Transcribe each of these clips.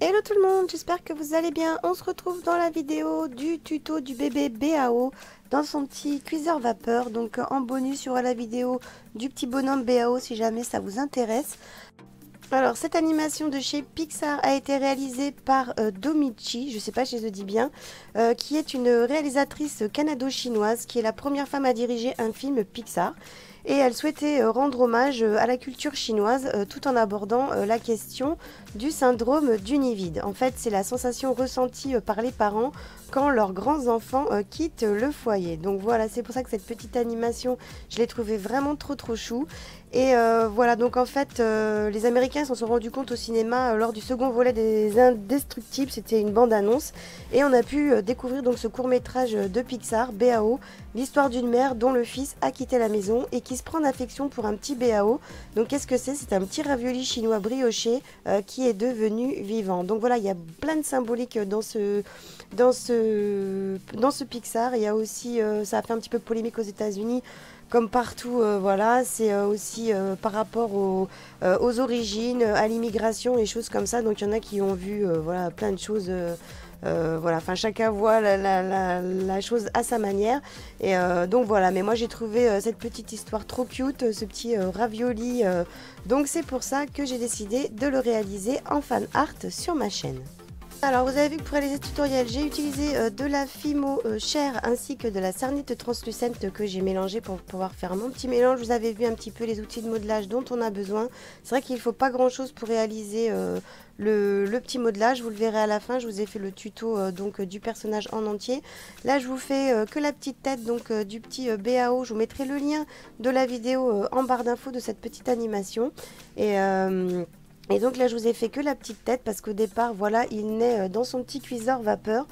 Hello tout le monde, j'espère que vous allez bien. On se retrouve dans la vidéo du tuto du bébé BAO dans son petit cuiseur vapeur. Donc en bonus, il y aura la vidéo du petit bonhomme BAO si jamais ça vous intéresse. Alors cette animation de chez Pixar a été réalisée par Domichi, je sais pas si je le dis bien, qui est une réalisatrice canado-chinoise qui est la première femme à diriger un film Pixar. Et elle souhaitait rendre hommage à la culture chinoise tout en abordant la question du syndrome du nid vide. En fait, c'est la sensation ressentie par les parents quand leurs grands-enfants quittent le foyer. Donc voilà, c'est pour ça que cette petite animation, je l'ai trouvée vraiment trop chou. Et voilà, donc en fait, les Américains s'en sont rendus compte au cinéma lors du second volet des Indestructibles, c'était une bande-annonce. Et on a pu découvrir donc ce court-métrage de Pixar, BAO, l'histoire d'une mère dont le fils a quitté la maison et qui se prend d'affection pour un petit BAO. Donc qu'est-ce que c'est? C'est un petit ravioli chinois brioché qui est devenu vivant. Donc voilà, il y a plein de symboliques dans ce Pixar. Il y a aussi, ça a fait un petit peu polémique aux États-Unis, comme partout, voilà, c'est aussi par rapport aux origines, à l'immigration et choses comme ça. Donc il y en a qui ont vu voilà, plein de choses. Voilà, enfin chacun voit la chose à sa manière. Et donc voilà, mais moi j'ai trouvé cette petite histoire trop cute, ce petit ravioli. Donc c'est pour ça que j'ai décidé de le réaliser en fan art sur ma chaîne. Alors vous avez vu que pour réaliser ce tutoriel j'ai utilisé de la Fimo chair ainsi que de la cernite translucente que j'ai mélangé pour pouvoir faire mon petit mélange. Vous avez vu un petit peu les outils de modelage dont on a besoin. C'est vrai qu'il ne faut pas grand chose pour réaliser le petit modelage. Vous le verrez à la fin, je vous ai fait le tuto donc du personnage en entier. Là je vous fais que la petite tête donc du petit BAO. Je vous mettrai le lien de la vidéo en barre d'infos de cette petite animation. Et donc là je vous ai fait que la petite tête parce qu'au départ voilà il naît dans son petit cuiseur vapeur,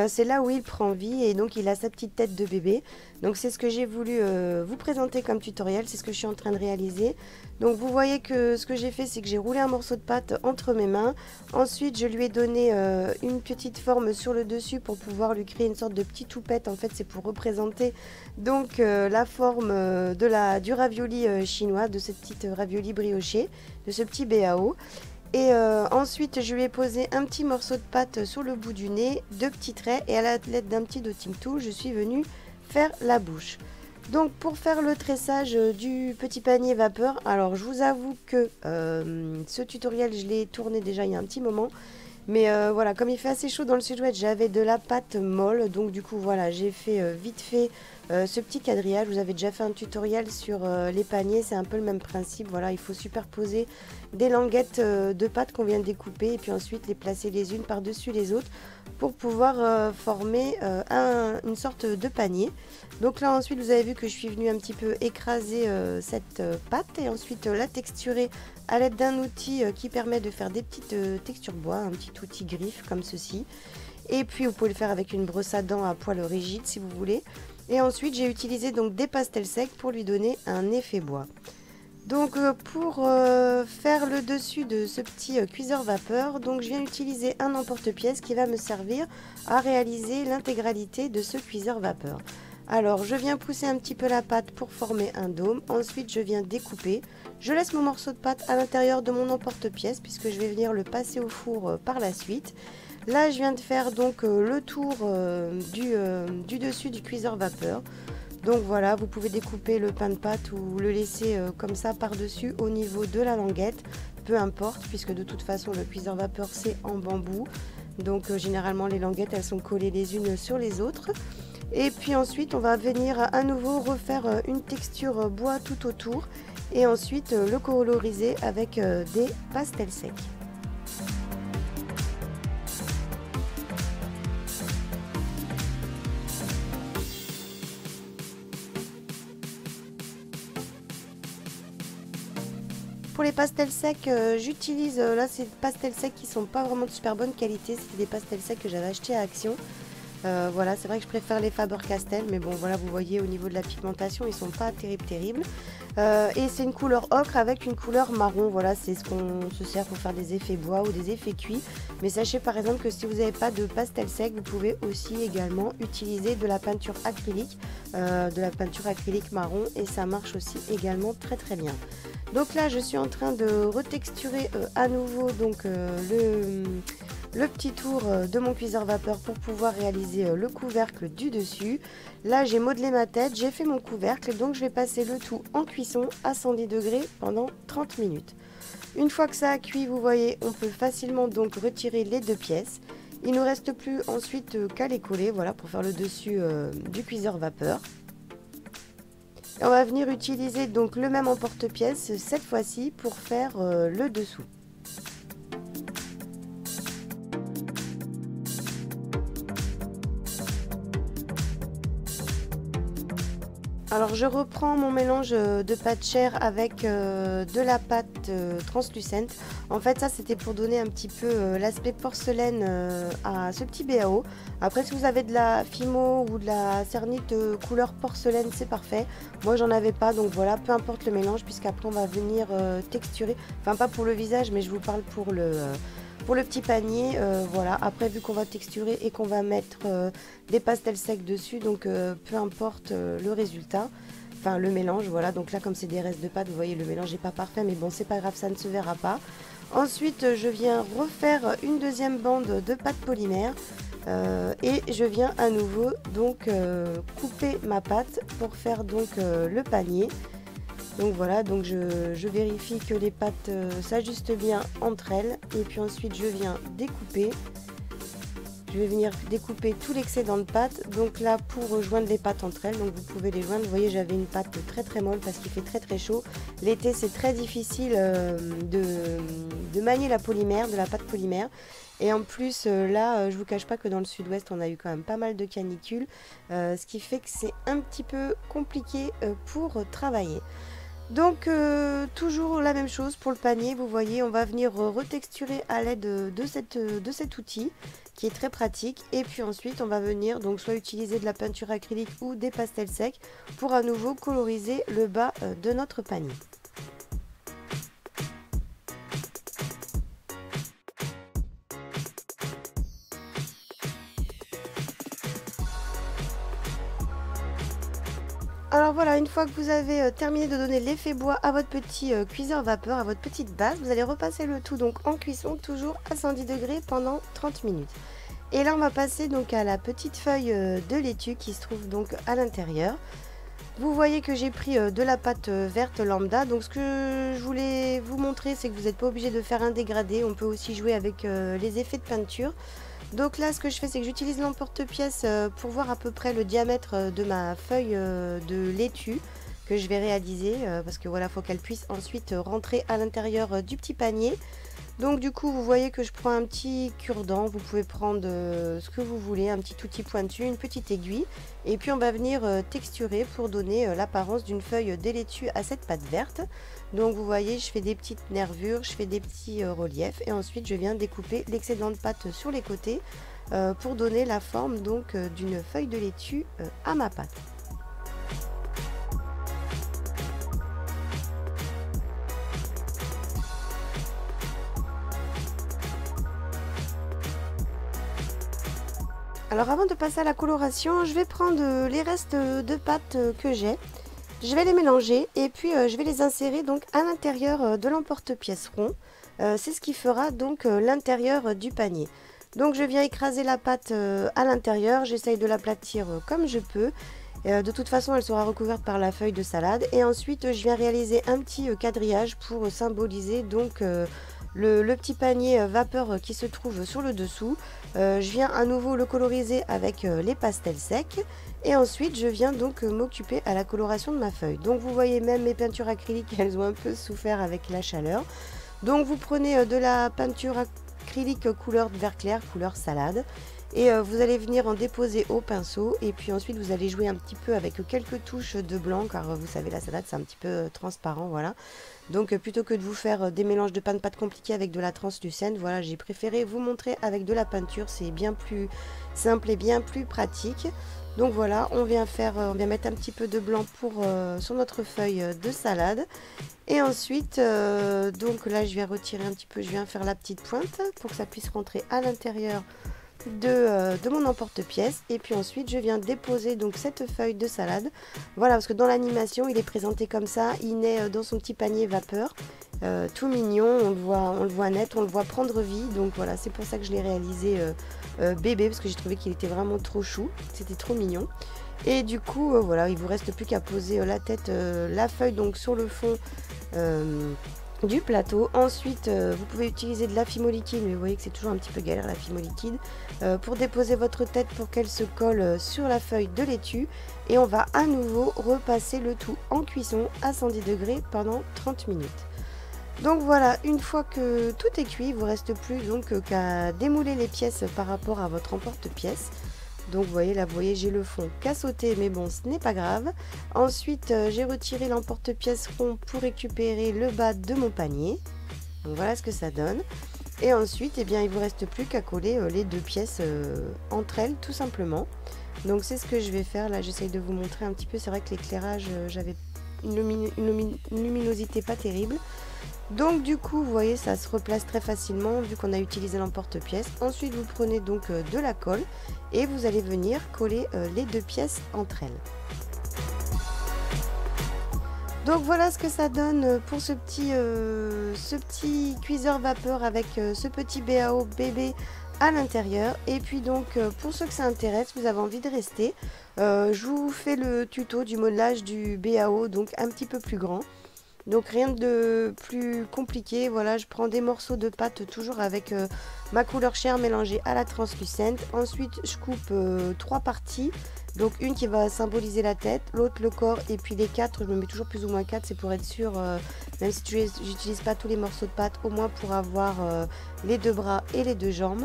c'est là où il prend vie et donc il a sa petite tête de bébé. Donc c'est ce que j'ai voulu vous présenter comme tutoriel, c'est ce que je suis en train de réaliser. Donc vous voyez que ce que j'ai fait c'est que j'ai roulé un morceau de pâte entre mes mains. Ensuite je lui ai donné une petite forme sur le dessus pour pouvoir lui créer une sorte de petite toupette. En fait c'est pour représenter donc la forme du ravioli chinois, de cette petite ravioli brioché, de ce petit BAO. Et ensuite je lui ai posé un petit morceau de pâte sur le bout du nez, deux petits traits et à l'aide d'un petit dotting tool je suis venue faire la bouche. Donc pour faire le tressage du petit panier vapeur, alors je vous avoue que ce tutoriel je l'ai tourné déjà il y a un petit moment. Mais voilà, comme il fait assez chaud dans le sud-ouest, j'avais de la pâte molle. Donc du coup voilà, j'ai fait vite fait ce petit quadrillage. Vous avez déjà fait un tutoriel sur les paniers, c'est un peu le même principe. Voilà, il faut superposer des languettes de pâte qu'on vient de découper et puis ensuite les placer les unes par-dessus les autres pour pouvoir former une sorte de panier. Donc là ensuite vous avez vu que je suis venue un petit peu écraser cette pâte et ensuite la texturer à l'aide d'un outil qui permet de faire des petites textures bois, un petit outil griffe comme ceci. Et puis vous pouvez le faire avec une brosse à dents à poil rigide si vous voulez. Et ensuite j'ai utilisé donc des pastels secs pour lui donner un effet bois. Donc pour faire le dessus de ce petit cuiseur vapeur, donc je viens utiliser un emporte-pièce qui va me servir à réaliser l'intégralité de ce cuiseur vapeur. Alors je viens pousser un petit peu la pâte pour former un dôme, ensuite je viens découper, je laisse mon morceau de pâte à l'intérieur de mon emporte-pièce puisque je vais venir le passer au four par la suite. Là je viens de faire donc le tour du dessus du cuiseur vapeur. Donc voilà, vous pouvez découper le pain de pâte ou le laisser comme ça par-dessus au niveau de la languette, peu importe puisque de toute façon le cuiseur vapeur c'est en bambou. Donc généralement les languettes elles sont collées les unes sur les autres. Et puis ensuite on va venir à nouveau refaire une texture bois tout autour et ensuite le coloriser avec des pastels secs. Pour les pastels secs, j'utilise, là c'est des pastels secs qui sont pas vraiment de super bonne qualité, c'est des pastels secs que j'avais achetés à Action. Voilà, c'est vrai que je préfère les Faber-Castell, mais bon voilà, vous voyez au niveau de la pigmentation, ils sont pas terribles. Et c'est une couleur ocre avec une couleur marron, voilà, c'est ce qu'on se sert pour faire des effets bois ou des effets cuits. Mais sachez par exemple que si vous n'avez pas de pastel sec, vous pouvez aussi également utiliser de la peinture acrylique marron, et ça marche aussi également très bien. Donc là je suis en train de retexturer à nouveau donc le petit tour de mon cuiseur vapeur pour pouvoir réaliser le couvercle du dessus. Là j'ai modelé ma tête, j'ai fait mon couvercle, donc je vais passer le tout en cuisson à 110 degrés pendant 30 minutes. Une fois que ça a cuit, vous voyez, on peut facilement donc retirer les deux pièces. Il ne nous reste plus ensuite qu'à les coller, voilà, pour faire le dessus du cuiseur vapeur. Et on va venir utiliser donc le même emporte-pièce cette fois-ci pour faire le dessous. Alors je reprends mon mélange de pâte chair avec de la pâte translucente. En fait ça c'était pour donner un petit peu l'aspect porcelaine à ce petit BAO. Après si vous avez de la Fimo ou de la cernite couleur porcelaine c'est parfait. Moi j'en avais pas donc voilà, peu importe le mélange puisqu'après on va venir texturer. Enfin pas pour le visage mais je vous parle pour le petit panier, voilà. Après vu qu'on va texturer et qu'on va mettre des pastels secs dessus, donc peu importe le résultat, enfin le mélange, voilà. Donc là comme c'est des restes de pâte, vous voyez le mélange n'est pas parfait, mais bon c'est pas grave, ça ne se verra pas. Ensuite je viens refaire une deuxième bande de pâte polymère et je viens à nouveau donc couper ma pâte pour faire donc le panier. Donc voilà, donc je vérifie que les pâtes s'ajustent bien entre elles et puis ensuite je viens découper. Je vais venir découper tout l'excédent de pâte, donc là pour joindre les pâtes entre elles, donc vous pouvez les joindre. Vous voyez j'avais une pâte très molle parce qu'il fait très chaud. L'été c'est très difficile de manier la polymère, de la pâte polymère. Et en plus là je vous cache pas que dans le sud-ouest on a eu quand même pas mal de canicules, ce qui fait que c'est un petit peu compliqué pour travailler. Donc toujours la même chose pour le panier, vous voyez on va venir retexturer à l'aide de cet outil qui est très pratique et puis ensuite on va venir donc soit utiliser de la peinture acrylique ou des pastels secs pour à nouveau coloriser le bas de notre panier. Alors voilà, une fois que vous avez terminé de donner l'effet bois à votre petit cuiseur vapeur, à votre petite base, vous allez repasser le tout donc en cuisson, toujours à 110 degrés pendant 30 minutes. Et là on va passer donc à la petite feuille de laitue qui se trouve donc à l'intérieur. Vous voyez que j'ai pris de la pâte verte lambda, donc ce que je voulais vous montrer c'est que vous n'êtes pas obligé de faire un dégradé, on peut aussi jouer avec les effets de peinture. Donc là ce que je fais c'est que j'utilise l'emporte-pièce pour voir à peu près le diamètre de ma feuille de laitue que je vais réaliser parce que voilà, faut qu'elle puisse ensuite rentrer à l'intérieur du petit panier. Donc du coup vous voyez que je prends un petit cure-dent, vous pouvez prendre ce que vous voulez, un petit outil pointu, une petite aiguille et puis on va venir texturer pour donner l'apparence d'une feuille de laitue à cette pâte verte. Donc vous voyez je fais des petites nervures, je fais des petits reliefs et ensuite je viens découper l'excédent de pâte sur les côtés pour donner la forme donc d'une feuille de laitue à ma pâte. Alors avant de passer à la coloration, je vais prendre les restes de pâte que j'ai. Je vais les mélanger et puis je vais les insérer donc à l'intérieur de l'emporte-pièce rond. C'est ce qui fera donc l'intérieur du panier. Donc je viens écraser la pâte à l'intérieur, j'essaye de l'aplatir comme je peux. De toute façon elle sera recouverte par la feuille de salade et ensuite je viens réaliser un petit quadrillage pour symboliser donc le petit panier vapeur qui se trouve sur le dessous. Je viens à nouveau le coloriser avec les pastels secs et ensuite je viens donc m'occuper à la coloration de ma feuille. Donc vous voyez même mes peintures acryliques elles ont un peu souffert avec la chaleur. Donc vous prenez de la peinture acrylique couleur vert clair, couleur salade et vous allez venir en déposer au pinceau et puis ensuite vous allez jouer un petit peu avec quelques touches de blanc car vous savez la salade c'est un petit peu transparent, voilà. Donc plutôt que de vous faire des mélanges de pain de pâte compliqués avec de la translucente, voilà, j'ai préféré vous montrer avec de la peinture, c'est bien plus simple et bien plus pratique. Donc voilà, on vient mettre un petit peu de blanc sur notre feuille de salade. Et ensuite, donc là je viens retirer un petit peu, je viens faire la petite pointe pour que ça puisse rentrer à l'intérieur de mon emporte-pièce et puis ensuite je viens déposer donc cette feuille de salade, voilà, parce que dans l'animation il est présenté comme ça, il naît dans son petit panier vapeur tout mignon, on le voit net, on le voit prendre vie. Donc voilà, c'est pour ça que je l'ai réalisé bébé, parce que j'ai trouvé qu'il était vraiment trop chou, c'était trop mignon. Et du coup, voilà, il vous reste plus qu'à poser la tête, la feuille donc sur le fond du plateau. Ensuite, vous pouvez utiliser de la fimo liquide, mais vous voyez que c'est toujours un petit peu galère la fimo liquide, pour déposer votre tête pour qu'elle se colle sur la feuille de laitue. Et on va à nouveau repasser le tout en cuisson à 110 degrés pendant 30 minutes. Donc voilà, une fois que tout est cuit, il ne vous reste plus donc qu'à démouler les pièces par rapport à votre emporte-pièce. Donc vous voyez, là, vous voyez, j'ai le fond qu'à sauter, mais bon, ce n'est pas grave. Ensuite, j'ai retiré l'emporte-pièce rond pour récupérer le bas de mon panier. Donc voilà ce que ça donne. Et ensuite, eh bien, il ne vous reste plus qu'à coller les deux pièces entre elles, tout simplement. Donc c'est ce que je vais faire. Là, j'essaye de vous montrer un petit peu. C'est vrai que l'éclairage, j'avais une luminosité pas terrible. Donc du coup, vous voyez, ça se replace très facilement vu qu'on a utilisé l'emporte-pièce. Ensuite, vous prenez donc de la colle et vous allez venir coller les deux pièces entre elles. Donc voilà ce que ça donne pour ce petit cuiseur vapeur avec ce petit BAO bébé à l'intérieur. Et puis donc pour ceux que ça intéresse, vous avez envie de rester, je vous fais le tuto du modelage du BAO, donc un petit peu plus grand. Donc rien de plus compliqué. Voilà, je prends des morceaux de pâte toujours avec ma couleur chair mélangée à la translucente. Ensuite je coupe 3 parties. Donc une qui va symboliser la tête, l'autre le corps, et puis les 4, je me mets toujours plus ou moins 4, c'est pour être sûr, même si j'utilise pas tous les morceaux de pâte, au moins pour avoir les deux bras et les deux jambes.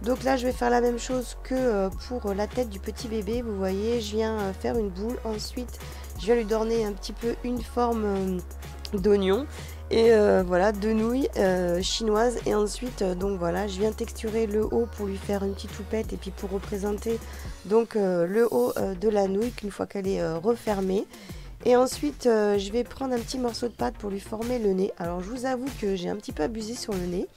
Donc là je vais faire la même chose que pour la tête du petit bébé. Vous voyez, je viens faire une boule, ensuite je viens lui donner un petit peu une forme d'oignon et voilà, de nouilles chinoises. Et ensuite donc voilà, je viens texturer le haut pour lui faire une petite toupette et puis pour représenter donc le haut de la nouille qu'une fois qu'elle est refermée. Et ensuite je vais prendre un petit morceau de pâte pour lui former le nez. Alors je vous avoue que j'ai un petit peu abusé sur le nez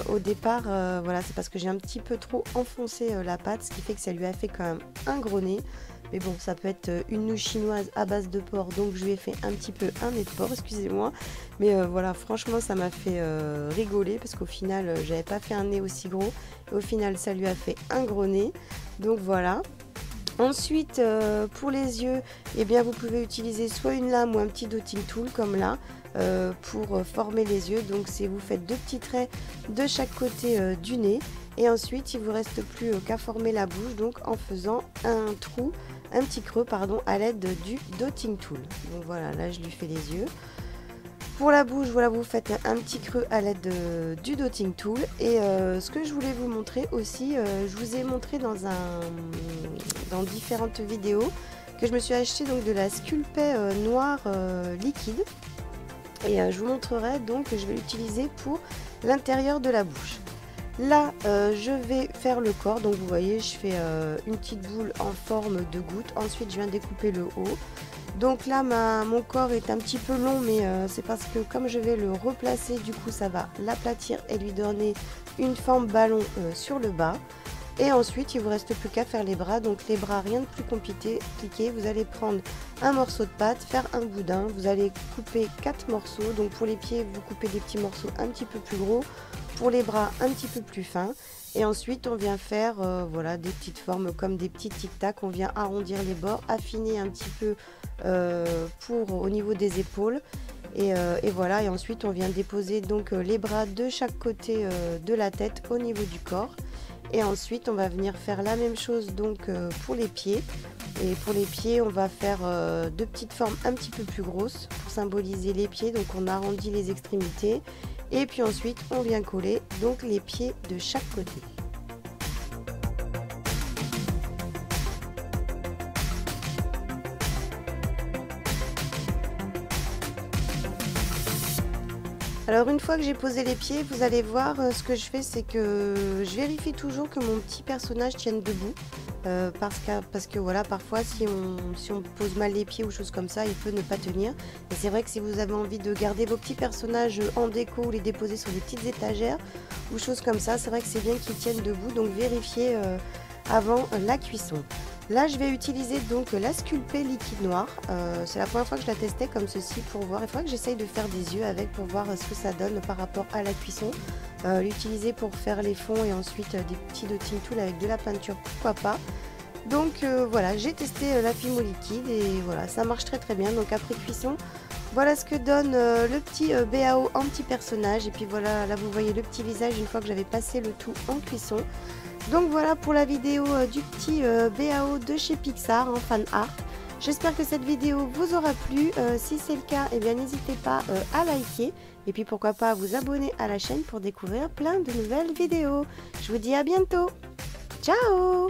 au départ, voilà, c'est parce que j'ai un petit peu trop enfoncé la pâte, ce qui fait que ça lui a fait quand même un gros nez. Mais bon, ça peut être une nouille chinoise à base de porc, donc je lui ai fait un petit peu un nez de porc, excusez-moi. Mais voilà, franchement, ça m'a fait rigoler parce qu'au final, j'avais pas fait un nez aussi gros. Et au final, ça lui a fait un gros nez. Donc voilà. Ensuite, pour les yeux, eh bien, vous pouvez utiliser soit une lame ou un petit dotting tool comme là pour former les yeux. Donc vous faites 2 petits traits de chaque côté du nez. Et ensuite, il ne vous reste plus qu'à former la bouche, donc en faisant un petit creux, pardon, à l'aide du dotting tool. Donc voilà, là je lui fais les yeux. Pour la bouche, voilà, vous faites un petit creux à l'aide du dotting tool. Et ce que je voulais vous montrer aussi, je vous ai montré dans différentes vidéos que je me suis acheté donc de la Sculpey noire liquide. Et je vous montrerai donc que je vais l'utiliser pour l'intérieur de la bouche. Là, je vais faire le corps. Donc vous voyez, je fais une petite boule en forme de goutte. Ensuite, je viens découper le haut. Donc là, mon corps est un petit peu long, mais c'est parce que comme je vais le replacer, du coup, ça va l'aplatir et lui donner une forme ballon sur le bas. Et ensuite, il ne vous reste plus qu'à faire les bras. Donc les bras, rien de plus compliqué. Vous allez prendre un morceau de pâte, faire un boudin. Vous allez couper 4 morceaux. Donc pour les pieds, vous coupez des petits morceaux un petit peu plus gros. Pour les bras, un petit peu plus fins. Et ensuite, on vient faire voilà, des petites formes comme des petits tic-tac. On vient arrondir les bords, affiner un petit peu au niveau des épaules. Et voilà. Et ensuite, on vient déposer donc les bras de chaque côté de la tête au niveau du corps. Et ensuite, on va venir faire la même chose donc pour les pieds. Et pour les pieds, on va faire 2 petites formes un petit peu plus grosses pour symboliser les pieds. Donc, on arrondit les extrémités. Et puis ensuite, on vient coller donc les pieds de chaque côté. Alors une fois que j'ai posé les pieds, vous allez voir ce que je fais, c'est que je vérifie toujours que mon petit personnage tienne debout. Parce que voilà, parfois si on pose mal les pieds ou choses comme ça, il peut ne pas tenir. Et c'est vrai que si vous avez envie de garder vos petits personnages en déco ou les déposer sur des petites étagères ou choses comme ça, c'est vrai que c'est bien qu'ils tiennent debout. Donc vérifiez avant la cuisson. Là, je vais utiliser donc la Sculpey liquide noir. C'est la première fois que je la testais comme ceci pour voir. Il faudrait que j'essaye de faire des yeux avec pour voir ce que ça donne par rapport à la cuisson. L'utiliser pour faire les fonds et ensuite des petits dotting tools avec de la peinture, pourquoi pas. Donc voilà, j'ai testé la Fimo liquide et voilà, ça marche très très bien. Donc après cuisson, voilà ce que donne le petit BAO en petit personnage. Et puis voilà, là vous voyez le petit visage une fois que j'avais passé le tout en cuisson. Donc voilà pour la vidéo du petit BAO de chez Pixar en fan art. J'espère que cette vidéo vous aura plu. Si c'est le cas, eh bien n'hésitez pas à liker. Et puis pourquoi pas à vous abonner à la chaîne pour découvrir plein de nouvelles vidéos. Je vous dis à bientôt. Ciao!